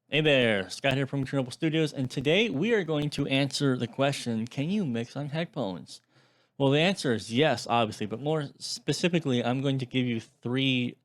Hey there, Scott here from Chernobyl Studios, and today we are going to answer the question, can you mix on headphones? Well, the answer is yes, obviously, but more specifically, I'm going to give you three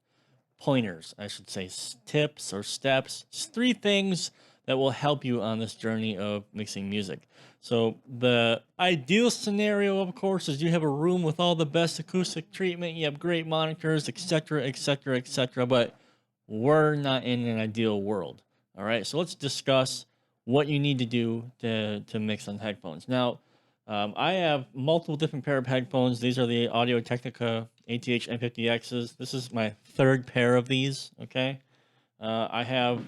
pointers, I should say, tips or steps, just three things that will help you on this journey of mixing music. So the ideal scenario, of course, is you have a room with all the best acoustic treatment, you have great monitors, etc., etc., etc., but we're not in an ideal world. All right, so let's discuss what you need to do to mix on headphones. Now, I have multiple different pair of headphones. These are the Audio Technica ATH M50Xs. This is my third pair of these. Okay, I have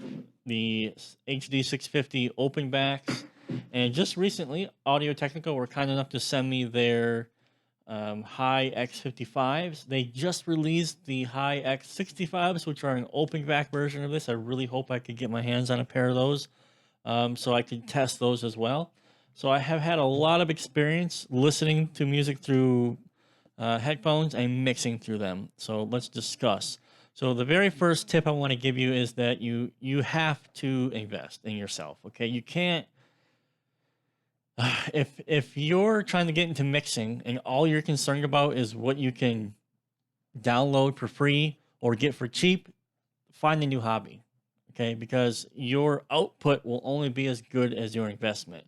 the HD650 open backs, and just recently, Audio Technica were kind enough to send me their Hi-X55s. They just released the Hi-X65s, which are an open back version of this. I really hope I could get my hands on a pair of those, so I could test those as well. So I have had a lot of experience listening to music through headphones and mixing through them. So let's discuss. So the very first tip I want to give you is that you have to invest in yourself. Okay, you can't if you're trying to get into mixing and all you're concerned about is what you can download for free or get for cheap, find a new hobby. Okay, because your output will only be as good as your investment.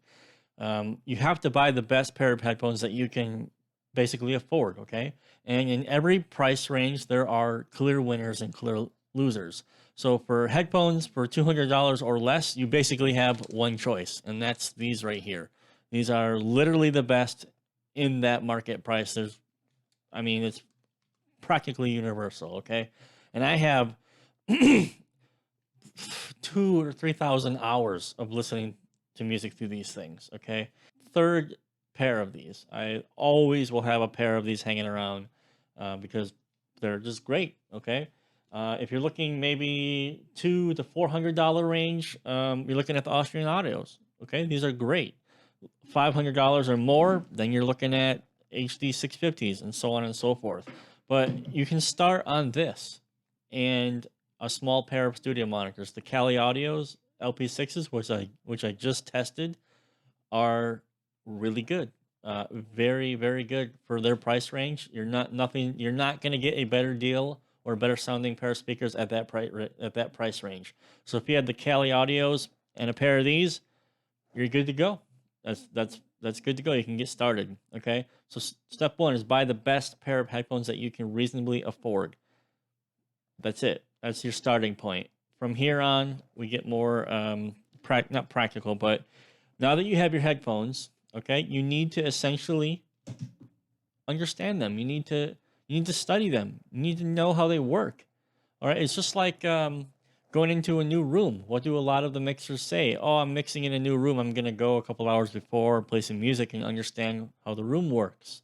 You have to buy the best pair of headphones that you can basically afford. Okay, and in every price range, there are clear winners and clear losers. So for headphones for $200 or less, you basically have one choice, and that's these right here. These are literally the best in that market price. I mean, it's practically universal. Okay, and I have 2 or 3 thousand hours of listening to music through these things. Okay, third pair of these. I always will have a pair of these hanging around because they're just great. Okay. If you're looking maybe $200 to $400 range, you're looking at the Austrian Audios. Okay, these are great. $500 or more, then you're looking at HD 650s and so on and so forth. But you can start on this and a small pair of studio monitors. The Cali Audios LP6s, which I just tested, are really good. Very very good for their price range. You're not going to get a better deal or better sounding pair of speakers at that price range. So if you had the Cali Audios and a pair of these, you're good to go. That's good to go. You can get started. Okay. So step one is buy the best pair of headphones that you can reasonably afford. That's it. That's your starting point. From here on, we get more not practical, but now that you have your headphones, okay, you need to essentially understand them. You need to study them. You need to know how they work. All right. It's just like going into a new room. What do a lot of the mixers say? Oh, I'm mixing in a new room. I'm gonna go a couple hours before, play some music, and understand how the room works.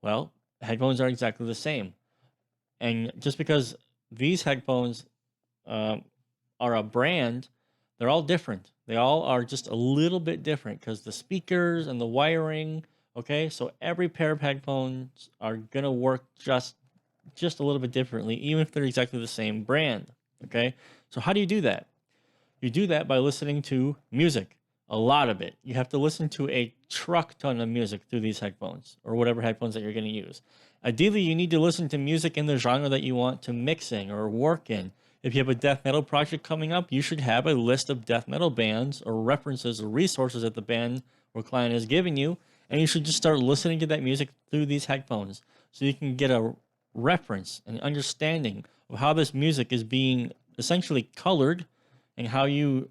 Well, headphones are exactly the same. And just because these headphones um, are a brand, they're all different. They all are just a little bit different because the speakers and the wiring. Okay, so every pair of headphones are gonna work just a little bit differently, even if they're exactly the same brand. Okay, so how do you do that? You do that by listening to music, a lot of it. You have to listen to a truck ton of music through these headphones or whatever headphones that you're going to use. Ideally, you need to listen to music in the genre that you want to mix in or work in. If you have a death metal project coming up, you should have a list of death metal bands or references or resources that the band or client is giving you, and you should just start listening to that music through these headphones so you can get a reference and understanding of how this music is being essentially colored and how you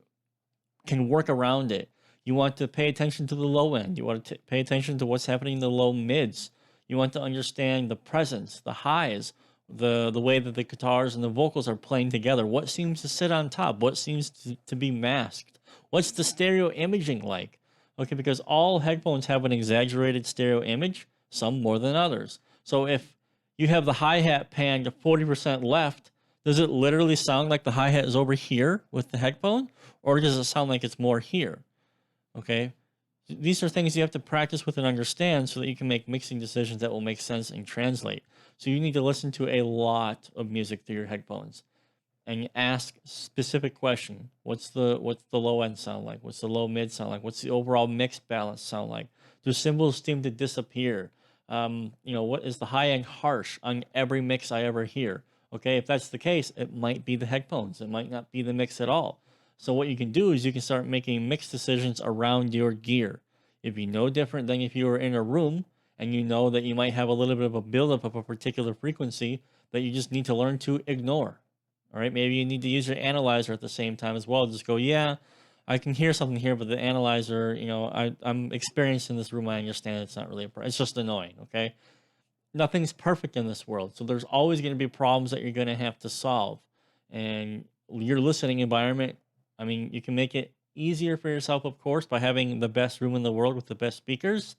can work around it. You want to pay attention to the low end. You want to pay attention to what's happening in the low mids. You want to understand the presence, the highs, the way that the guitars and the vocals are playing together. What seems to sit on top? What seems to be masked? What's the stereo imaging like? Okay, because all headphones have an exaggerated stereo image, some more than others. So if you have the hi-hat panned to 40% left, does it literally sound like the hi-hat is over here with the headphone? Or does it sound like it's more here? Okay. These are things you have to practice with and understand so that you can make mixing decisions that will make sense and translate. So you need to listen to a lot of music through your headphones. and ask specific question. What's the low end sound like? What's the low mid sound like? What's the overall mix balance sound like? Do cymbals seem to disappear? What is the high end harsh on every mix I ever hear? Okay, if that's the case, it might be the headphones. It might not be the mix at all. So what you can do is you can start making mix decisions around your gear. It'd be no different than if you were in a room and you know that you might have a little bit of a buildup of a particular frequency that you just need to learn to ignore. All right, maybe you need to use your analyzer at the same time as well. Just go, yeah, I can hear something here, but the analyzer, I'm experienced in this room. I understand it's not really it's just annoying. Okay, nothing's perfect in this world, so there's always going to be problems that you're going to have to solve. And your listening environment, I mean, you can make it easier for yourself, of course, by having the best room in the world with the best speakers.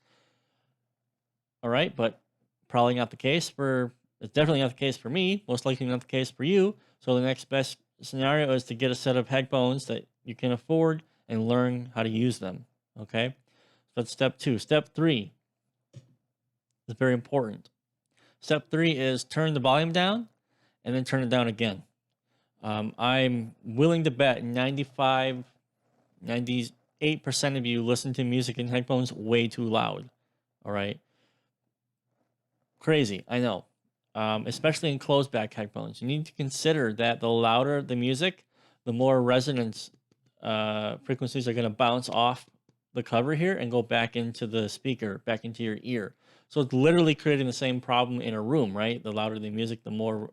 All right, but probably not the case for. It's definitely not the case for me. Most likely not the case for you. So the next best scenario is to get a set of headphones that you can afford and learn how to use them. Okay, so that's step 2. Step 3 is very important. Step 3 is turn the volume down and then turn it down again. I'm willing to bet 98% of you listen to music in headphones way too loud. All right. Crazy, I know. Especially in closed back headphones. You need to consider that the louder the music, the more resonance frequencies are going to bounce off the cover here and go back into the speaker, back into your ear. So it's literally creating the same problem in a room, right? The louder the music, the more,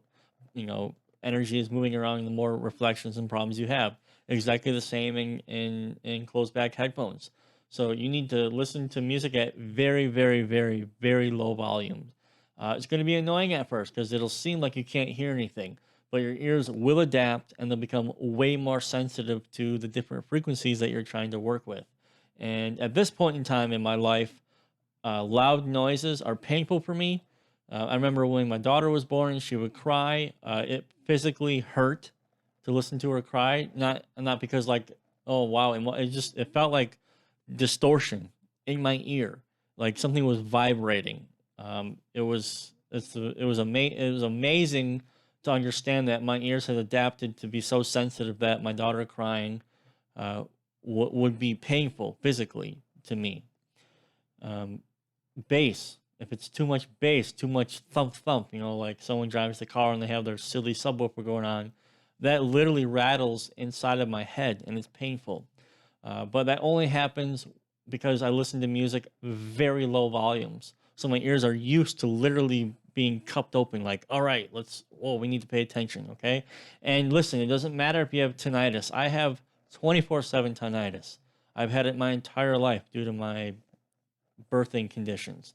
energy is moving around, the more reflections and problems you have. Exactly the same in closed back headphones. So you need to listen to music at very, very, very, very low volumes. It's going to be annoying at first because it'll seem like you can't hear anything, but your ears will adapt and they'll become way more sensitive to the different frequencies that you're trying to work with. And at this point in time in my life, loud noises are painful for me. I remember when my daughter was born, she would cry. It physically hurt to listen to her cry. Not because like, oh wow, it felt like distortion in my ear, like something was vibrating. It was amazing to understand that my ears had adapted to be so sensitive that my daughter crying would be painful physically to me. Bass, if it's too much bass, too much thump thump, like someone drives the car and they have their silly subwoofer going on, that literally rattles inside of my head and it's painful. But that only happens because I listen to music very low volumes. So my ears are used to literally being cupped open, like, all right, we need to pay attention, okay? And listen, it doesn't matter if you have tinnitus. I have 24/7 tinnitus. I've had it my entire life due to my birthing conditions.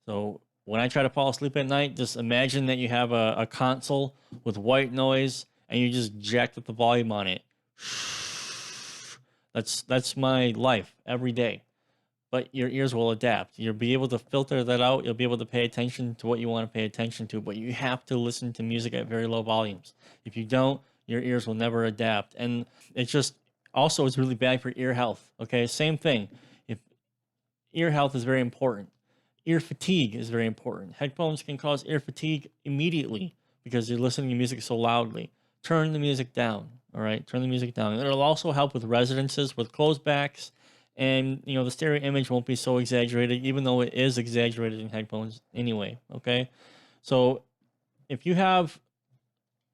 So when I try to fall asleep at night, just imagine that you have a console with white noise and you just jacked up the volume on it. That's my life every day. But your ears will adapt. You'll be able to filter that out. You'll be able to pay attention to what you want to pay attention to, but you have to listen to music at very low volumes. If you don't, your ears will never adapt. And it's just also it's really bad for ear health. Okay, same thing. If ear health is very important. Ear fatigue is very important. Headphones can cause ear fatigue immediately because you're listening to music so loudly. Turn the music down. All right, turn the music down. And it'll also help with resonances with closed backs. And, the stereo image won't be so exaggerated, even though it is exaggerated in headphones anyway, okay? So if you have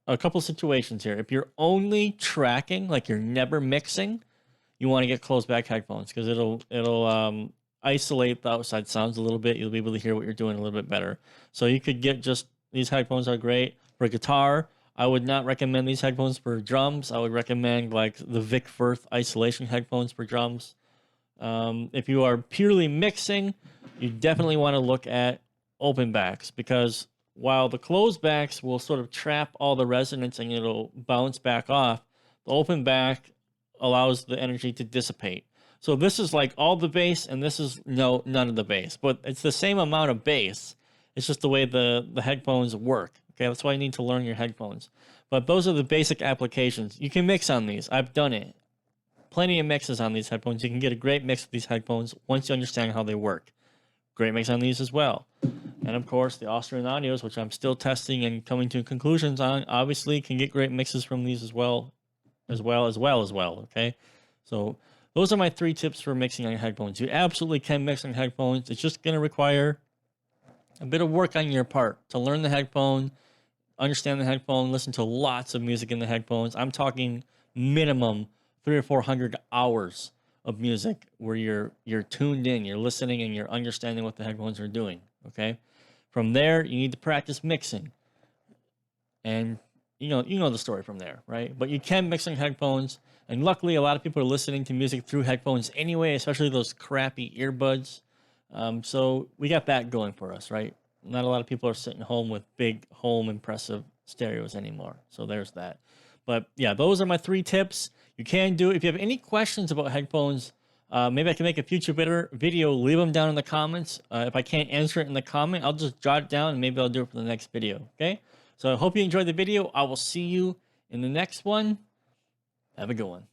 a couple situations here, if you're only tracking, like you're never mixing, you want to get closed back headphones because it'll isolate the outside sounds a little bit. You'll be able to hear what you're doing a little bit better. So you could get these headphones are great. For guitar, I would not recommend these headphones for drums. I would recommend like the Vic Firth isolation headphones for drums. If you are purely mixing, you definitely want to look at open backs because while the closed backs will sort of trap all the resonance and it'll bounce back off, the open back allows the energy to dissipate. So this is like all the bass and this is none of the bass, but it's the same amount of bass. It's just the way the headphones work. Okay, that's why you need to learn your headphones. But those are the basic applications. You can mix on these. I've done it. Plenty of mixes on these headphones. You can get a great mix with these headphones once you understand how they work. Great mix on these as well. And of course, the Austrian Audios, which I'm still testing and coming to conclusions on, obviously can get great mixes from these as well. Okay, so those are my 3 tips for mixing on headphones. You absolutely can mix on headphones. It's just going to require a bit of work on your part to learn the headphone, understand the headphone, listen to lots of music in the headphones. I'm talking minimum 300 or 400 hours of music where you're tuned in, you're listening, and you're understanding what the headphones are doing. Okay, from there you need to practice mixing, and you know the story from there, right? But you can mix on headphones, and luckily a lot of people are listening to music through headphones anyway, especially those crappy earbuds. So we got that going for us, right? Not a lot of people are sitting home with big home impressive stereos anymore. So there's that. But yeah, those are my 3 tips. You can do it. If you have any questions about headphones, maybe I can make a future video. Leave them down in the comments. If I can't answer it in the comment, I'll just jot it down and maybe I'll do it for the next video. Okay? So I hope you enjoyed the video. I will see you in the next one. Have a good one.